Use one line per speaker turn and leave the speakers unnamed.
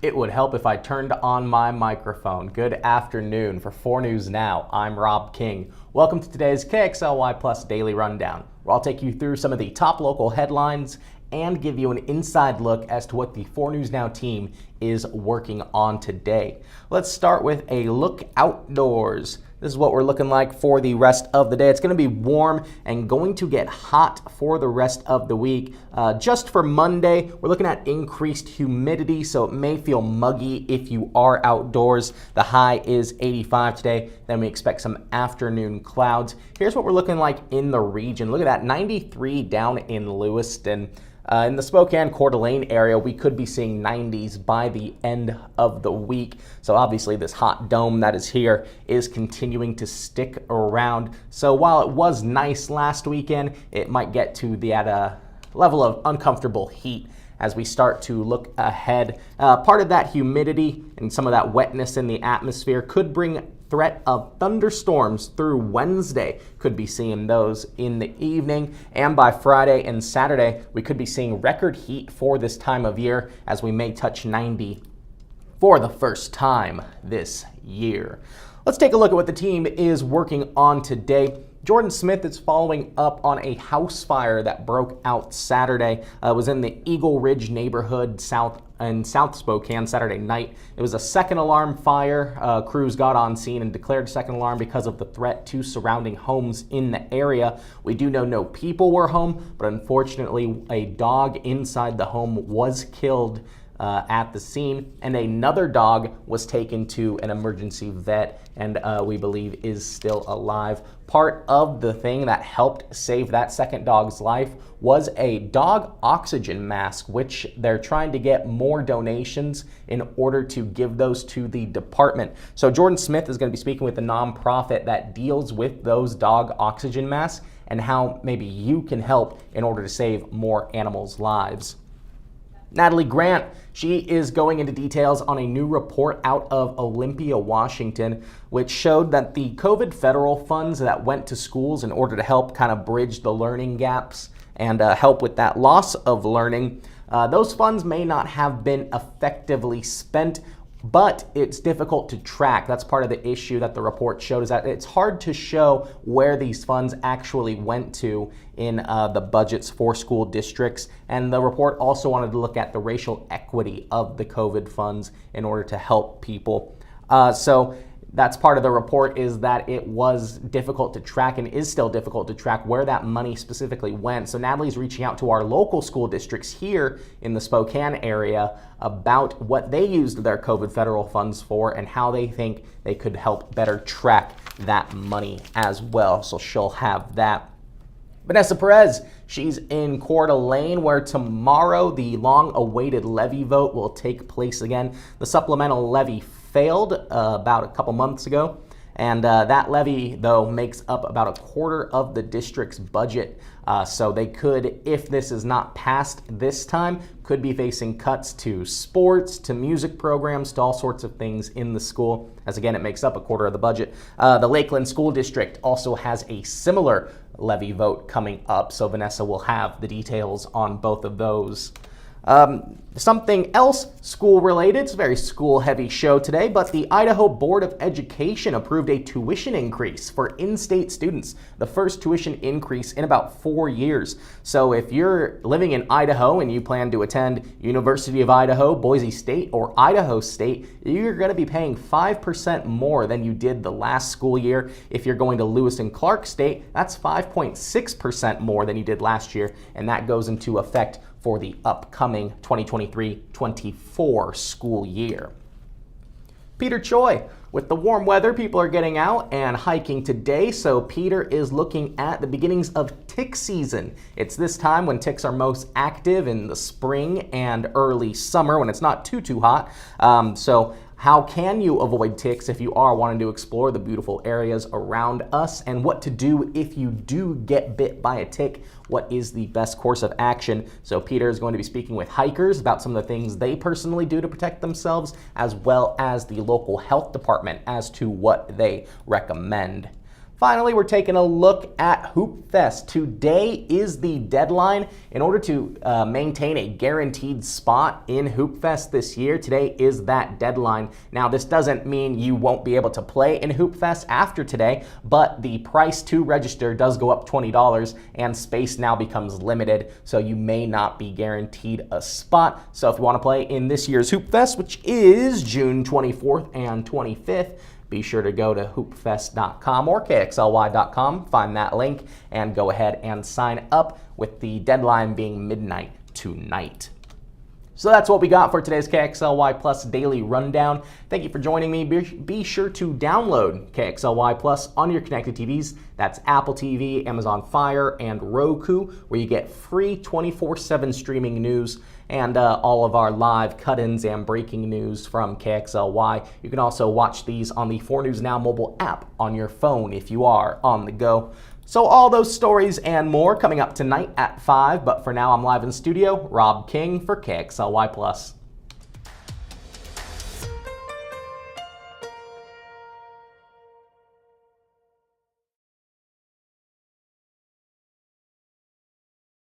It would help if I turned on my microphone. Good afternoon. For 4 News Now, I'm Rob King. Welcome to today's KXLY Plus Daily Rundown, where I'll take you through some of the top local headlines and give you an inside look as to what the 4 News Now team is working on today. Let's start with a look outdoors. This is what we're looking like for the rest of the day. It's going to be warm and going to get hot for the rest of the week. Just for Monday, we're looking at increased humidity, so it may feel muggy if you are outdoors. The high is 85 today. Then we expect some afternoon clouds. Here's what we're looking like in the region. Look at that, 93 down in Lewiston. In the Spokane Coeur d'Alene area, we could be seeing 90s by the end of the week. So obviously this hot dome that is here is continuing to stick around. So while it was nice last weekend, it might get to the level of uncomfortable heat as we start to look ahead. Part of that humidity and some of that wetness in the atmosphere could bring threat of thunderstorms through Wednesday. Could be seeing those in the evening, and by Friday and Saturday we could be seeing record heat for this time of year as we may touch 90 for the first time this year. Let's take a look at what the team is working on today. Jordan Smith is following up on a house fire that broke out Saturday. It was in the Eagle Ridge neighborhood South Spokane Saturday night. It was a second alarm fire. Crews got on scene and declared second alarm because of the threat to surrounding homes in the area. We do know no people were home, but unfortunately a dog inside the home was killed at the scene, and another dog was taken to an emergency vet and we believe is still alive. Part of the thing that helped save that second dog's life was a dog oxygen mask, which they're trying to get more donations in order to give those to the department. So Jordan Smith is going to be speaking with a nonprofit that deals with those dog oxygen masks and how maybe you can help in order to save more animals' lives. Natalie Grant, she is going into details on a new report out of Olympia, Washington, which showed that the COVID federal funds that went to schools in order to help kind of bridge the learning gaps and help with that loss of learning, those funds may not have been effectively spent, but it's difficult to track. That's part of the issue that the report showed, is that it's hard to show where these funds actually went to in the budgets for school districts. And the report also wanted to look at the racial equity of the COVID funds in order to help people. So that's part of the report, is that it was difficult to track and is still difficult to track where that money specifically went. So Natalie's reaching out to our local school districts here in the Spokane area about what they used their COVID federal funds for and how they think they could help better track that money as well. So she'll have that. Vanessa Perez, she's in Coeur d'Alene, where tomorrow the long-awaited levy vote will take place again. The supplemental levy failed about a couple months ago, and that levy, though, makes up about a quarter of the district's budget. So they could, if this is not passed this time, could be facing cuts to sports, to music programs, to all sorts of things in the school, as again, it makes up a quarter of the budget. The Lakeland School District also has a similar levy vote coming up, so Vanessa will have the details on both of those. Something else school-related. It's a very school-heavy show today, but the Idaho Board of Education approved a tuition increase for in-state students, the first tuition increase in about 4 years. So if you're living in Idaho and you plan to attend University of Idaho, Boise State, or Idaho State, you're going to be paying 5% more than you did the last school year. If you're going to Lewis and Clark State, that's 5.6% more than you did last year, and that goes into effect for the upcoming 2023-24 school year. Peter Choi, with the warm weather, people are getting out and hiking today, so Peter is looking at the beginnings of tick season. It's this time when ticks are most active in the spring and early summer when it's not too hot. So how can you avoid ticks if you are wanting to explore the beautiful areas around us, and what to do if you do get bit by a tick? What is the best course of action? So Peter is going to be speaking with hikers about some of the things they personally do to protect themselves, as well as the local health department as to what they recommend. Finally, we're taking a look at Hoop Fest. Today is the deadline in order to maintain a guaranteed spot in Hoop Fest this year. Today is that deadline. Now, this doesn't mean you won't be able to play in Hoop Fest after today, but the price to register does go up $20 and space now becomes limited, so you may not be guaranteed a spot. So if you want to play in this year's Hoop Fest, which is June 24th and 25th, be sure to go to hoopfest.com or KXLY.com, find that link, and go ahead and sign up, with the deadline being midnight tonight. So that's what we got for today's KXLY Plus Daily Rundown. Thank you for joining me. Be sure to download KXLY Plus on your connected TVs. That's Apple TV, Amazon Fire, and Roku, where you get free 24/7 streaming news and all of our live cut-ins and breaking news from KXLY. You can also watch these on the 4 News Now mobile app on your phone if you are on the go. So all those stories and more coming up tonight at 5, but for now I'm live in studio, Rob King for KXLY Plus.